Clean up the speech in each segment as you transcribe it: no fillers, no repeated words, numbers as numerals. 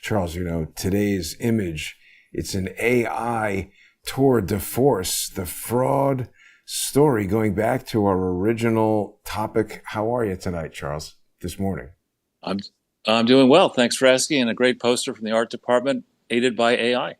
Charles, today's image, it's an AI tour de force, the fraud story, going back to our original topic. How are you tonight, Charles, this morning? I'm doing well. Thanks for asking. And a great poster from the art department, aided by AI.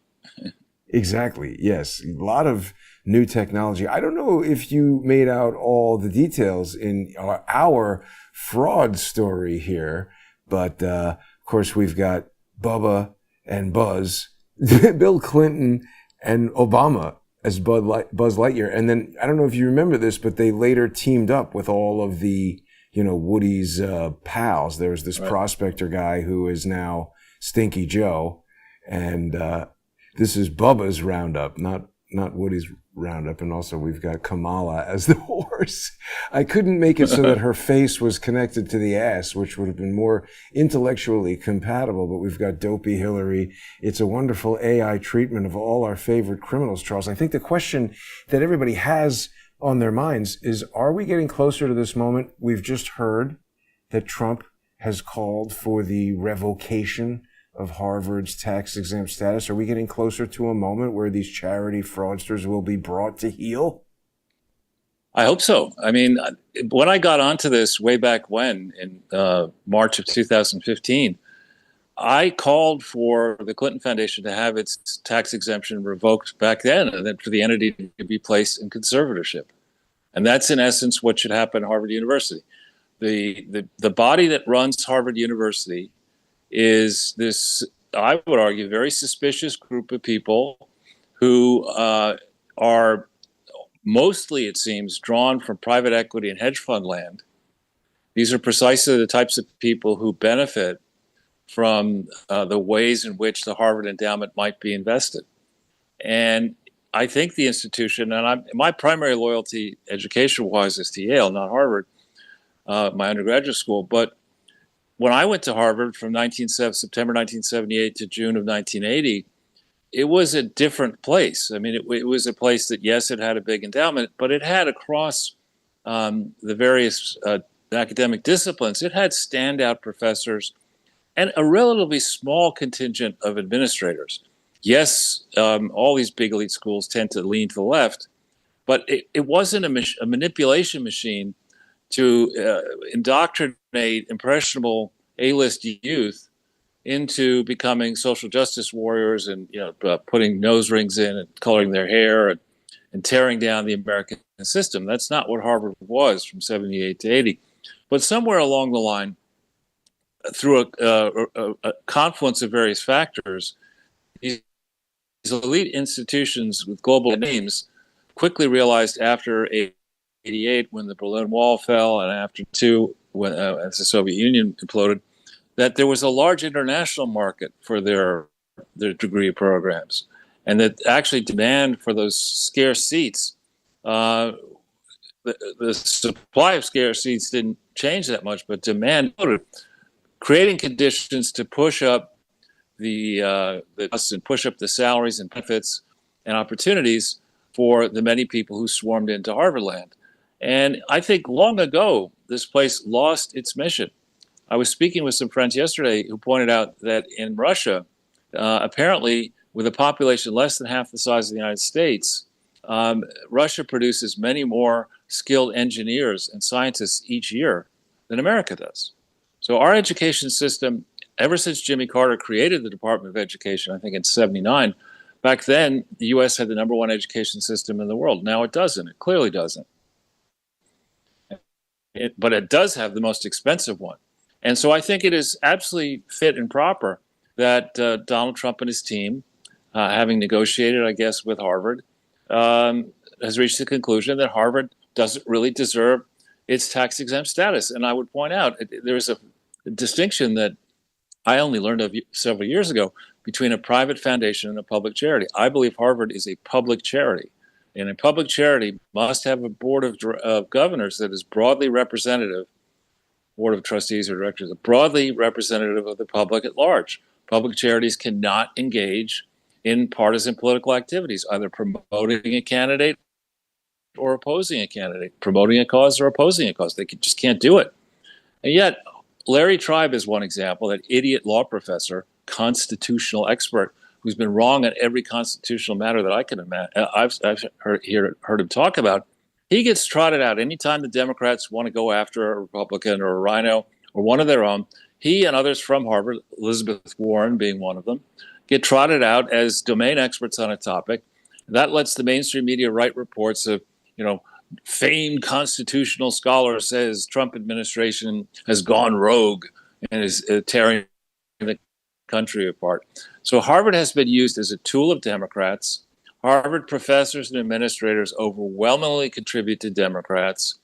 Exactly. Yes. A lot of new technology. I don't know if you made out all the details in our fraud story here, but of course we've got Bubba and Buzz, Bill Clinton and Obama as Buzz Lightyear. And then I don't know if you remember this, but they later teamed up with all of the, Woody's pals. There was this prospector guy who is now Stinky Joe, and this is Bubba's roundup, not Woody's roundup. And also we've got Kamala as the horse. I couldn't make it so that her face was connected to the ass, which would have been more intellectually compatible, but we've got Dopey Hillary. It's a wonderful AI treatment of all our favorite criminals, Charles. I think the question that everybody has on their minds is, are we getting closer to this moment? We've just heard that Trump has called for the revocation of Harvard's tax-exempt status. Are we getting closer to a moment where these charity fraudsters will be brought to heel? I hope so. I mean, when I got onto this way back when, in March of 2015, I called for the Clinton Foundation to have its tax exemption revoked back then, and then for the entity to be placed in conservatorship. And that's in essence what should happen at Harvard University. The body that runs Harvard University is this, I would argue, very suspicious group of people who are mostly, it seems, drawn from private equity and hedge fund land. These are precisely the types of people who benefit from the ways in which the Harvard endowment might be invested. And I think the institution, and my primary loyalty education-wise is to Yale, not Harvard, my undergraduate school, but when I went to Harvard from September 1978 to June of 1980, it was a different place. I mean, it was a place that, yes, it had a big endowment, but it had across the various academic disciplines, it had standout professors and a relatively small contingent of administrators. Yes, all these big elite schools tend to lean to the left, but it wasn't a manipulation machine to indoctrinate impressionable A-list youth into becoming social justice warriors and putting nose rings in and coloring their hair and tearing down the American system. That's not what Harvard was from 78 to 80. But somewhere along the line, through a confluence of various factors, these elite institutions with global names quickly realized after 88, when the Berlin Wall fell, and after when as the Soviet Union imploded, that there was a large international market for their degree programs, and that actually demand for those scarce seats, the supply of scarce seats didn't change that much, but demand, creating conditions to push up the push up the salaries and benefits and opportunities for the many people who swarmed into Harvard land. And I think long ago, this place lost its mission. I was speaking with some friends yesterday who pointed out that in Russia, apparently with a population less than half the size of the United States, Russia produces many more skilled engineers and scientists each year than America does. So our education system, ever since Jimmy Carter created the Department of Education, I think in 79, back then the U.S. had the #1 education system in the world. Now it doesn't. It clearly doesn't. But it does have the most expensive one. And so I think it is absolutely fit and proper that Donald Trump and his team, having negotiated, I guess, with Harvard, has reached the conclusion that Harvard doesn't really deserve its tax-exempt status. And I would point out, there's a distinction that I only learned of several years ago between a private foundation and a public charity. I believe Harvard is a public charity. And a public charity must have a board of governors that is broadly representative, board of trustees or directors, broadly representative of the public at large. Public charities cannot engage in partisan political activities, either promoting a candidate or opposing a candidate, promoting a cause or opposing a cause. They just can't do it. And yet, Larry Tribe is one example, that idiot law professor, constitutional expert who's been wrong on every constitutional matter that I can imagine. I've heard him talk about. He gets trotted out anytime the Democrats want to go after a Republican or a rhino or one of their own. He and others from Harvard, Elizabeth Warren being one of them, get trotted out as domain experts on a topic. That lets the mainstream media write reports of, famed constitutional scholar says Trump administration has gone rogue and is tearing the country apart. So Harvard has been used as a tool of Democrats. Harvard professors and administrators overwhelmingly contribute to Democrats.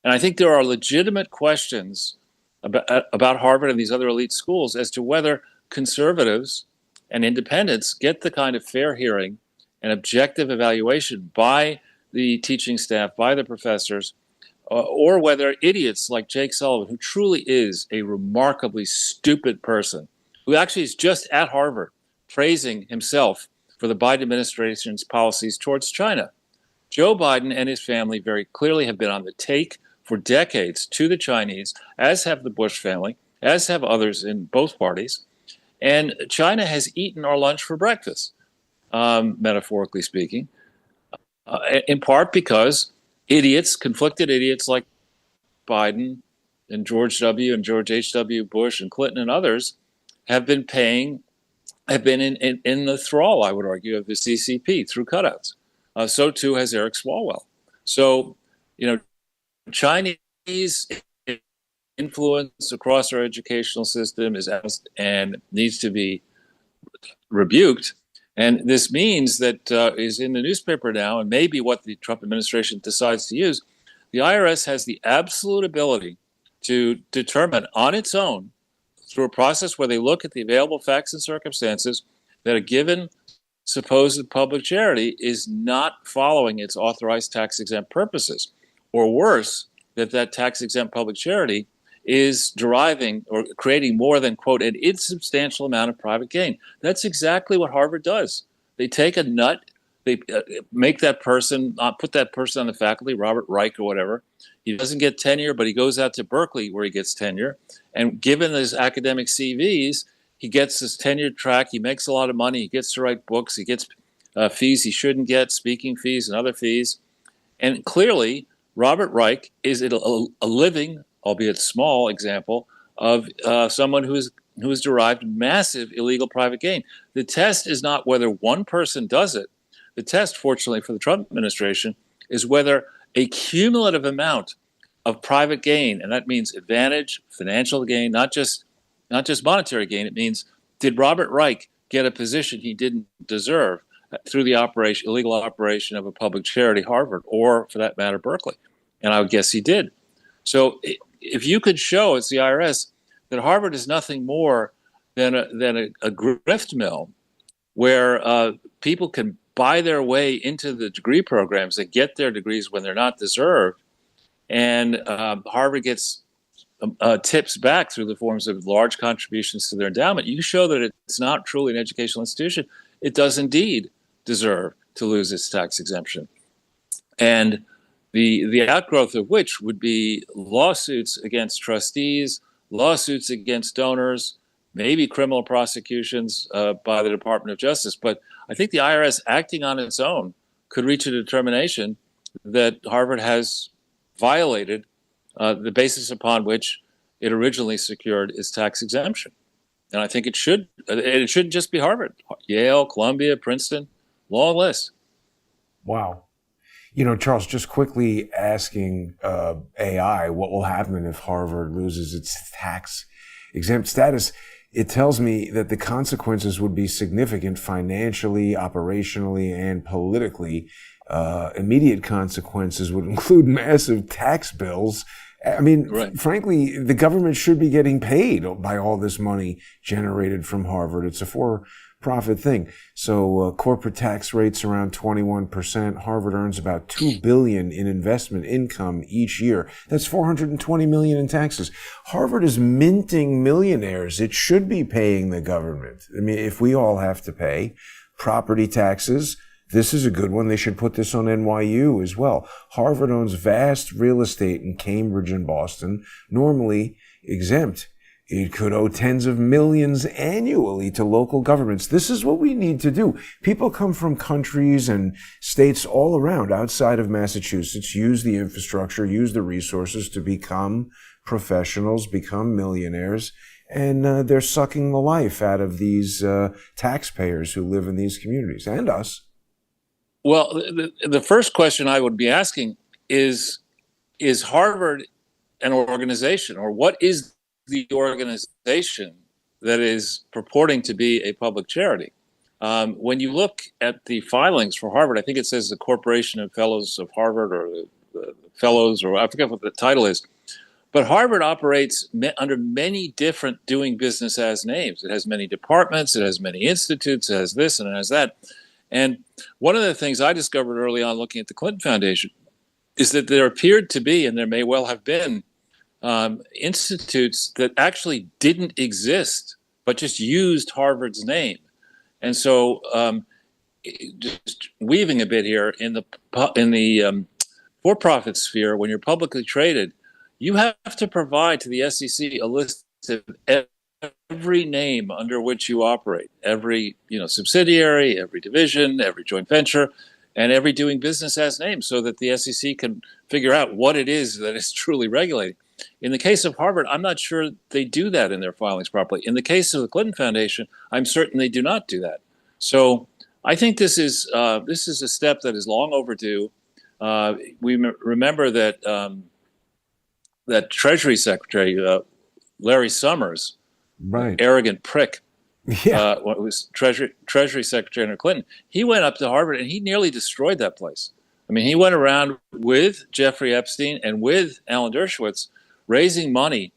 And I think there are legitimate questions about Harvard and these other elite schools as to whether conservatives and independents get the kind of fair hearing and objective evaluation by the teaching staff, by the professors, or whether idiots like Jake Sullivan, who truly is a remarkably stupid person, who actually is just at Harvard praising himself for the Biden administration's policies towards China. Joe Biden and his family very clearly have been on the take for decades to the Chinese, as have the Bush family, as have others in both parties. And China has eaten our lunch for breakfast, metaphorically speaking, in part because conflicted idiots like Biden and George W. and George H.W. Bush and Clinton and others have been in the thrall, I would argue, of the CCP through cutouts. So too has Eric Swalwell. So, Chinese influence across our educational system and needs to be rebuked. And this means that is in the newspaper now, and maybe what the Trump administration decides to use, the IRS has the absolute ability to determine on its own, through a process where they look at the available facts and circumstances, that a given supposed public charity is not following its authorized tax-exempt purposes. Or worse, that tax-exempt public charity is deriving or creating more than, quote, an insubstantial amount of private gain. That's exactly what Harvard does. They take a nut, they make that person, put that person on the faculty, Robert Reich or whatever. He doesn't get tenure, but he goes out to Berkeley where he gets tenure. And given his academic CVs, he gets his tenure track. He makes a lot of money. He gets to write books. He gets fees he shouldn't get, speaking fees and other fees. And clearly, Robert Reich is a living, albeit small, example of someone who has derived massive illegal private gain. The test is not whether one person does it. The test, fortunately for the Trump administration, is whether a cumulative amount of private gain, and that means advantage, financial gain, not just monetary gain. It means, did Robert Reich get a position he didn't deserve through the illegal operation of a public charity, Harvard, or for that matter, Berkeley? And I would guess he did. So if you could show, as the IRS, that Harvard is nothing more than a grift mill where people can buy their way into the degree programs and get their degrees when they're not deserved, and Harvard gets tips back through the forms of large contributions to their endowment, you show that it's not truly an educational institution. It does indeed deserve to lose its tax exemption. And the outgrowth of which would be lawsuits against trustees, lawsuits against donors, maybe criminal prosecutions by the Department of Justice. But I think the IRS, acting on its own, could reach a determination that Harvard has violated the basis upon which it originally secured its tax exemption. And I think it shouldn't just be Harvard. Yale, Columbia, Princeton, long list. Wow. Charles, just quickly asking AI what will happen if Harvard loses its tax exempt status. It tells me that the consequences would be significant financially, operationally, and politically. Immediate consequences would include massive tax bills. I mean, right. Frankly, the government should be getting paid by all this money generated from Harvard. It's a for-profit thing. So corporate tax rates around 21%. Harvard earns about $2 billion in investment income each year. That's $420 million in taxes. Harvard is minting millionaires. It should be paying the government. I mean, if we all have to pay property taxes, this is a good one. They should put this on NYU as well. Harvard owns vast real estate in Cambridge and Boston, normally exempt. It could owe tens of millions annually to local governments. This is what we need to do. People come from countries and states all around outside of Massachusetts, use the infrastructure, use the resources to become professionals, become millionaires, and they're sucking the life out of these taxpayers who live in these communities, and us. Well, the first question I would be asking is Harvard an organization, or what is the organization that is purporting to be a public charity? When you look at the filings for Harvard, I think it says the Corporation of Fellows of Harvard, or the Fellows, or I forget what the title is. But Harvard operates under many different doing business as names. It has many departments, it has many institutes, it has this and it has that. And one of the things I discovered early on looking at the Clinton Foundation is that there appeared to be, and there may well have been, institutes that actually didn't exist, but just used Harvard's name. And so, just weaving a bit here, in the for-profit sphere, when you're publicly traded, you have to provide to the SEC a list of every name under which you operate, every subsidiary, every division, every joint venture, and every doing business as name, so that the SEC can figure out what it is that is truly regulating. In the case of Harvard, I'm not sure they do that in their filings properly. In the case of the Clinton Foundation, I'm certain they do not do that. So I think this is a step that is long overdue. We remember that that Treasury Secretary Larry Summers, Right. Arrogant prick, Yeah. was Treasury Secretary under Clinton. He went up to Harvard and he nearly destroyed that place. I mean, he went around with Jeffrey Epstein and with Alan Dershowitz raising money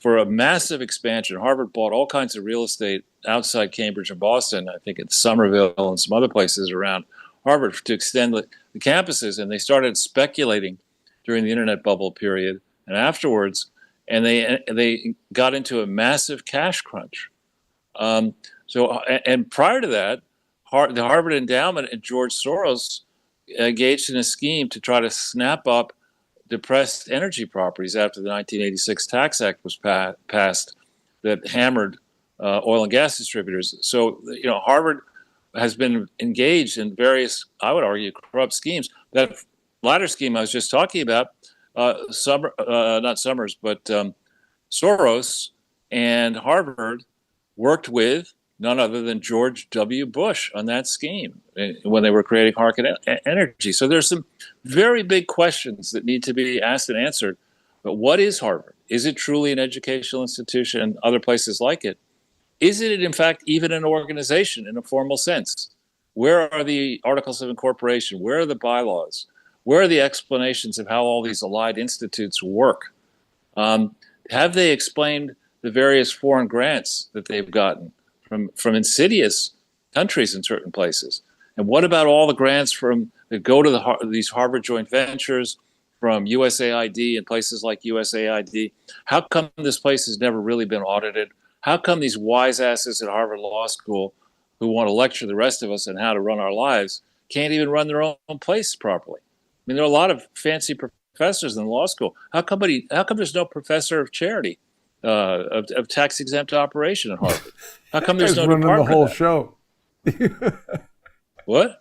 for a massive expansion. Harvard bought all kinds of real estate outside Cambridge and Boston, I think in Somerville and some other places around Harvard, to extend the campuses. And they started speculating during the internet bubble period and afterwards, and they got into a massive cash crunch. And prior to that, the Harvard Endowment and George Soros engaged in a scheme to try to snap up depressed energy properties after the 1986 Tax Act was passed that hammered oil and gas distributors. So, Harvard has been engaged in various, I would argue, corrupt schemes. That latter scheme I was just talking about, not Summers, but Soros and Harvard worked with none other than George W. Bush on that scheme when they were creating Harkin Energy. So there's some very big questions that need to be asked and answered. But what is Harvard? Is it truly an educational institution and other places like it? Is it, in fact, even an organization in a formal sense? Where are the articles of incorporation? Where are the bylaws? Where are the explanations of how all these allied institutes work? Have they explained the various foreign grants that they've gotten from insidious countries in certain places? And what about all the grants that go to these Harvard joint ventures from USAID and places like USAID? How come this place has never really been audited? How come these wise asses at Harvard Law School who want to lecture the rest of us on how to run our lives can't even run their own place properly? I mean, there are a lot of fancy professors in law school. How come there's no professor of charity, of tax-exempt operation at Harvard? How come there's no running department the whole of that? show? What?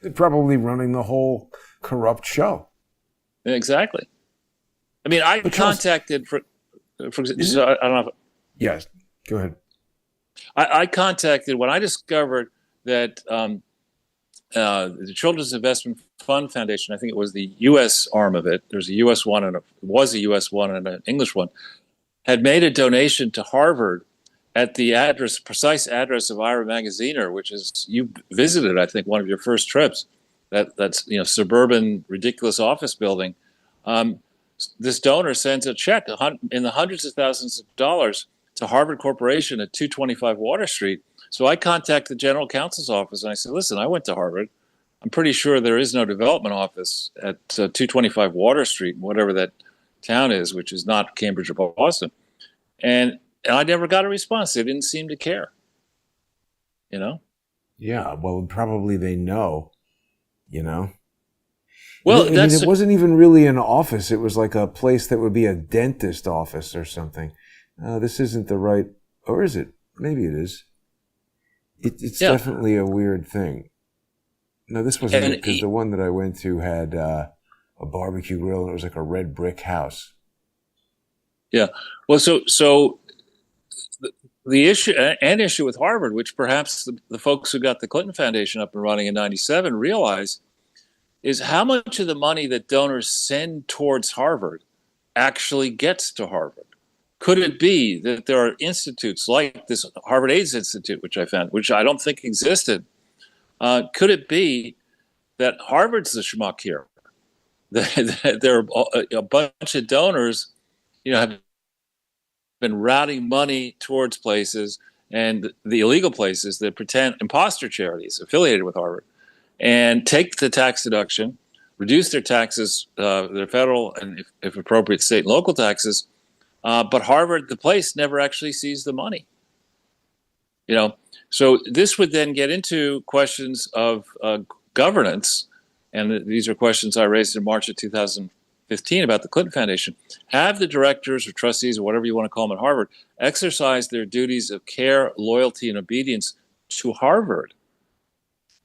They're probably running the whole corrupt show. Exactly. I mean, I contacted so I don't know. Yes, go ahead. I contacted when I discovered that the Children's Investment Fund Foundation, I think it was the U.S. arm of it. There's a U.S. one and was a U.S. one and an English one, had made a donation to Harvard at the precise address of Ira Magaziner, which is, you visited, I think, one of your first trips. That's suburban, ridiculous office building. This donor sends a check in the hundreds of thousands of dollars to Harvard Corporation at 225 Water Street. So I contacted the general counsel's office and I said, listen, I went to Harvard. I'm pretty sure there is no development office at 225 Water Street, whatever that town is, which is not Cambridge or Boston. And I never got a response. They didn't seem to care. Yeah, well, probably they know, Well, it wasn't even really an office. It was like a place that would be a dentist office or something. This isn't the right, or is it? Maybe it is. It's Yeah, definitely a weird thing. No, this wasn't it, and because the one that I went to had a barbecue grill, and it was like a red brick house. yeah. Well, so the issue, an issue with Harvard, which perhaps the folks who got the Clinton Foundation up and running in '97 realize, is how much of the money that donors send towards Harvard actually gets to Harvard. Could it be that there are institutes like this Harvard AIDS Institute, which I found, which I don't think existed? Could it be that Harvard's the schmuck here? That there are a bunch of donors, have been routing money towards places and the illegal places that pretend imposter charities affiliated with Harvard and take the tax deduction, reduce their taxes, their federal and, if appropriate, state and local taxes. But Harvard, the place, never actually sees the money. So this would then get into questions of governance, and these are questions I raised in March of 2015 about the Clinton Foundation. Have the directors or trustees or whatever you want to call them at Harvard exercise their duties of care, loyalty, and obedience to Harvard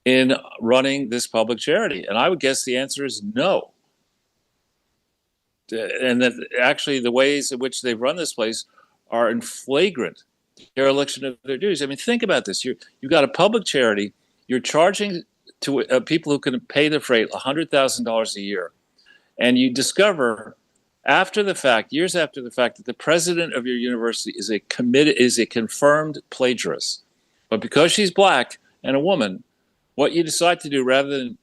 in running this public charity? And I would guess the answer is no. And that actually the ways in which they've run this place are in flagrant dereliction of their duties. I mean, think about this. You've got a public charity. You're charging to people who can pay the freight $100,000 a year. And you discover after the fact, years after the fact, that the president of your university is a confirmed plagiarist. But because she's black and a woman, what you decide to do, rather than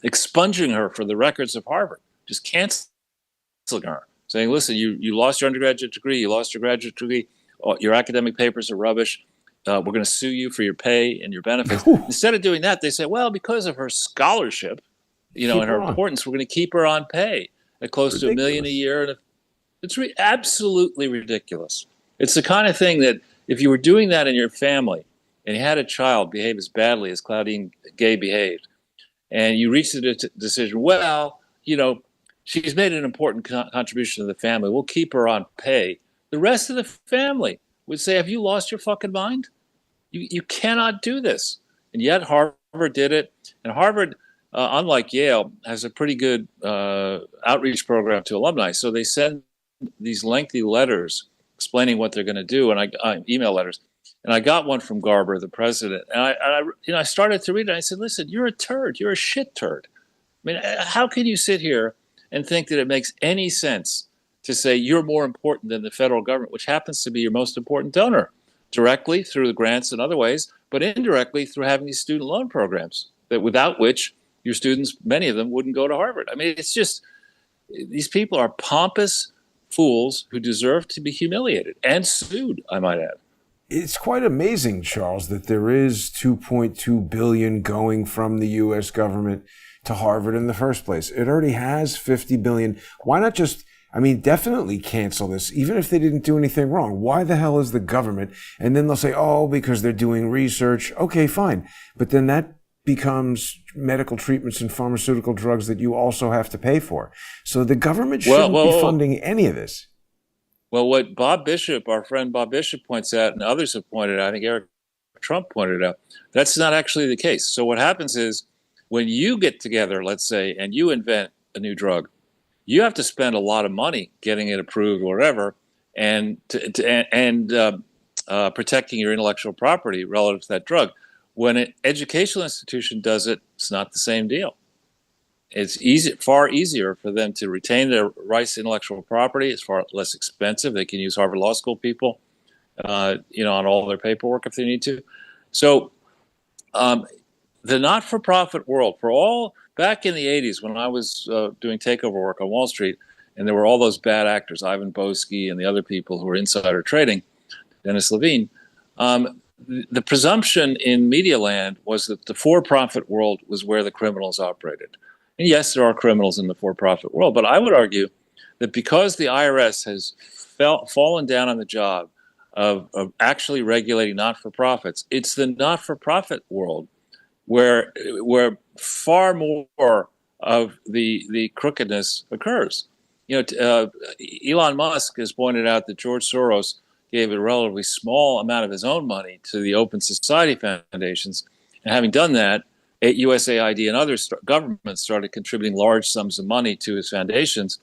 expunging her for the records of Harvard, just canceling her, saying, listen, you lost your undergraduate degree, you lost your graduate degree, your academic papers are rubbish, we're going to sue you for your pay and your benefits. Instead of doing that, they say, well, because of her scholarship, and her importance, we're going to keep her on pay at close to $1 million a year. And it's absolutely ridiculous. It's the kind of thing that if you were doing that in your family and you had a child behave as badly as Claudine Gay behaved, and you reached the decision, well, she's made an important contribution to the family, we'll keep her on pay. The rest of the family would say, have you lost your fucking mind? You cannot do this. And yet Harvard did it. And Harvard, unlike Yale, has a pretty good outreach program to alumni. So they send these lengthy letters explaining what they're going to do, and email letters. And I got one from Garber, the president. And I started to read it. And I said, listen, you're a turd. You're a shit turd. I mean, how can you sit here and think that it makes any sense to say you're more important than the federal government, which happens to be your most important donor, directly through the grants and other ways, but indirectly through having these student loan programs that without which your students, many of them, wouldn't go to Harvard. I mean, it's just, these people are pompous fools who deserve to be humiliated and sued, I might add. It's quite amazing, Charles, that there is $2.2 billion going from the U.S. government to Harvard in the first place. It already has $50 billion. Why not just, definitely cancel this, even if they didn't do anything wrong? Why the hell is the government? And then they'll say, oh, because they're doing research. Okay, fine. But then that becomes medical treatments and pharmaceutical drugs that you also have to pay for. So the government shouldn't be funding any of this. Well, what Bob Bishop, our friend Bob Bishop, points out, and others have pointed out, I think Eric Trump pointed out, that's not actually the case. So what happens is when you get together, let's say, and you invent a new drug, you have to spend a lot of money getting it approved or whatever, and protecting your intellectual property relative to that drug. When an educational institution does it, it's not the same deal. It's far easier for them to retain their rights to intellectual property. It's far less expensive. They can use Harvard Law School people, on all their paperwork if they need to. So the not-for-profit world, back in the 80s when I was doing takeover work on Wall Street, and there were all those bad actors, Ivan Boesky and the other people who were insider trading, Dennis Levine, the presumption in media land was that the for-profit world was where the criminals operated. And yes, there are criminals in the for-profit world, but I would argue that because the IRS has fallen down on the job of actually regulating not-for-profits, it's the not-for-profit world where far more of the crookedness occurs. Elon Musk has pointed out that George Soros gave a relatively small amount of his own money to the Open Society foundations. And having done that, USAID and other governments started contributing large sums of money to his foundations,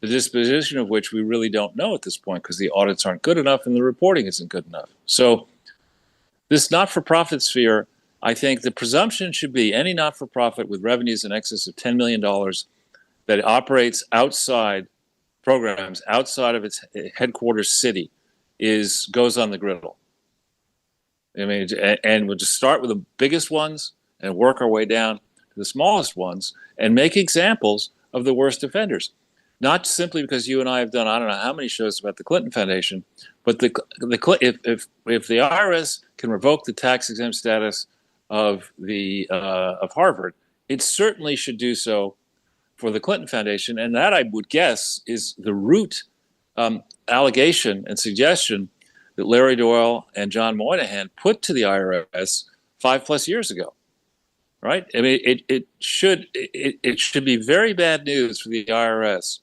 the disposition of which we really don't know at this point because the audits aren't good enough and the reporting isn't good enough. So this not-for-profit sphere, I think the presumption should be any not-for-profit with revenues in excess of $10 million that operates outside programs, outside of its headquarters city, goes on the griddle. I mean, and we'll just start with the biggest ones and work our way down to the smallest ones and make examples of the worst offenders. Not simply because you and I have done I don't know how many shows about the Clinton Foundation, but if the IRS can revoke the tax exempt status of Harvard, it certainly should do so for the Clinton Foundation, and that I would guess is the root allegation and suggestion that Larry Doyle and John Moynihan put to the IRS 5+ years ago. Right? I mean, it should be very bad news for the IRS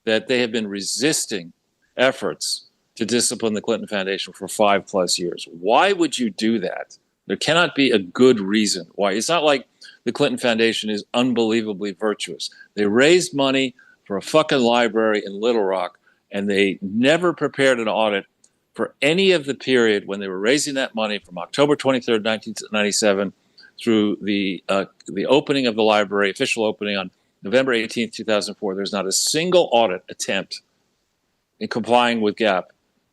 that they have been resisting efforts to discipline the Clinton Foundation for 5+ years. Why would you do that? There cannot be a good reason why. It's not like the Clinton Foundation is unbelievably virtuous. They raised money for a fucking library in Little Rock, and they never prepared an audit for any of the period when they were raising that money from October 23rd, 1997 through the opening of the library, official opening on November 18th, 2004. There's not a single audit attempt in complying with GAAP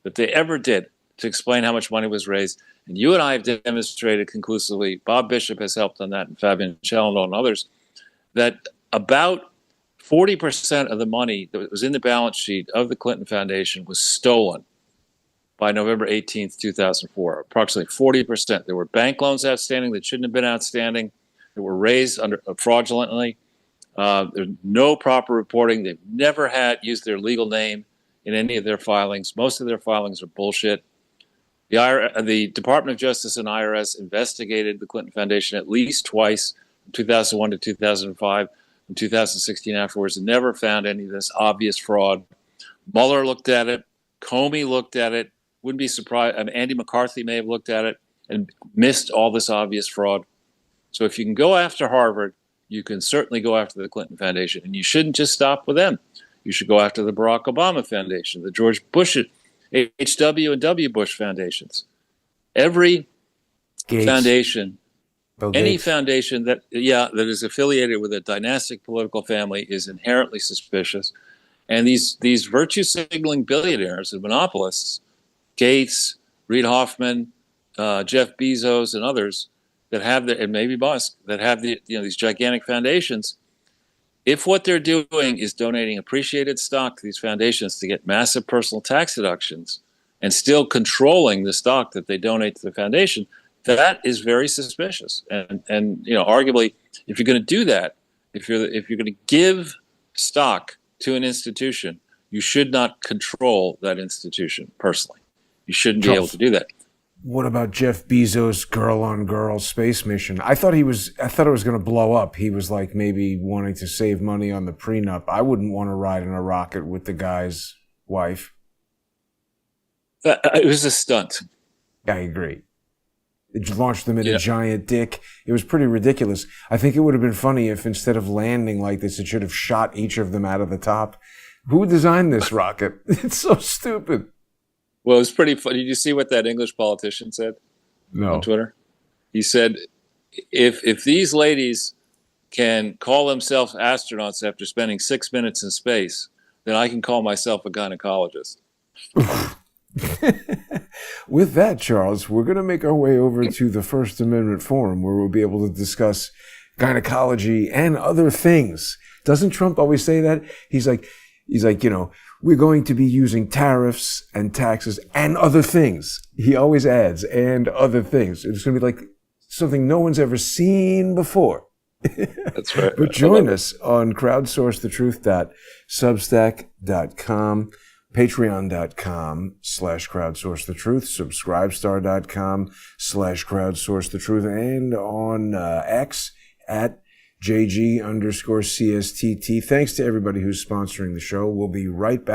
that they ever did to explain how much money was raised. And you and I have demonstrated conclusively, Bob Bishop has helped on that, and Fabian Chalendon and others, that about 40% of the money that was in the balance sheet of the Clinton Foundation was stolen by November 18th, 2004. Approximately 40%. There were bank loans outstanding that shouldn't have been outstanding, that were raised fraudulently. There's no proper reporting. They've never used their legal name in any of their filings. Most of their filings are bullshit. The Department of Justice and IRS investigated the Clinton Foundation at least twice, from 2001 to 2005, from 2016 afterwards, and never found any of this obvious fraud. Mueller looked at it. Comey looked at it. Wouldn't be surprised. Andy McCarthy may have looked at it and missed all this obvious fraud. So if you can go after Harvard, you can certainly go after the Clinton Foundation. And you shouldn't just stop with them. You should go after the Barack Obama Foundation, the George Bush, H.W. and W. Bush foundations. Every Gates. Foundation, Bill any Gates. foundation that is affiliated with a dynastic political family is inherently suspicious. And these virtue signaling billionaires and monopolists, Gates, Reid Hoffman, Jeff Bezos, and others that have and maybe Musk, that have these gigantic foundations, if what they're doing is donating appreciated stock to these foundations to get massive personal tax deductions and still controlling the stock that they donate to the foundation, that is very suspicious. And arguably, if you're going to do that, if you're going to give stock to an institution, you should not control that institution personally. You shouldn't be able to do that. What about Jeff Bezos' girl-on-girl space mission? I thought it was going to blow up. He was like maybe wanting to save money on the prenup. I wouldn't want to ride in a rocket with the guy's wife. It was a stunt. I agree. It launched them in a giant dick. It was pretty ridiculous. I think it would have been funny if instead of landing like this, it should have shot each of them out of the top. Who designed this rocket? It's so stupid. Well, it was pretty funny. Did you see what that English politician said on Twitter? He said, if these ladies can call themselves astronauts after spending 6 minutes in space, then I can call myself a gynecologist. With that, Charles, we're going to make our way over to the First Amendment Forum, where we'll be able to discuss gynecology and other things. Doesn't Trump always say that? He's like, we're going to be using tariffs and taxes and other things. He always adds, and other things. It's going to be like something no one's ever seen before. That's right. But join us on crowdsourcethetruth.substack.com, patreon.com/crowdsourcethetruth, subscribestar.com/crowdsourcethetruth, and on X at JG_CSTT. Thanks to everybody who's sponsoring the show. We'll be right back.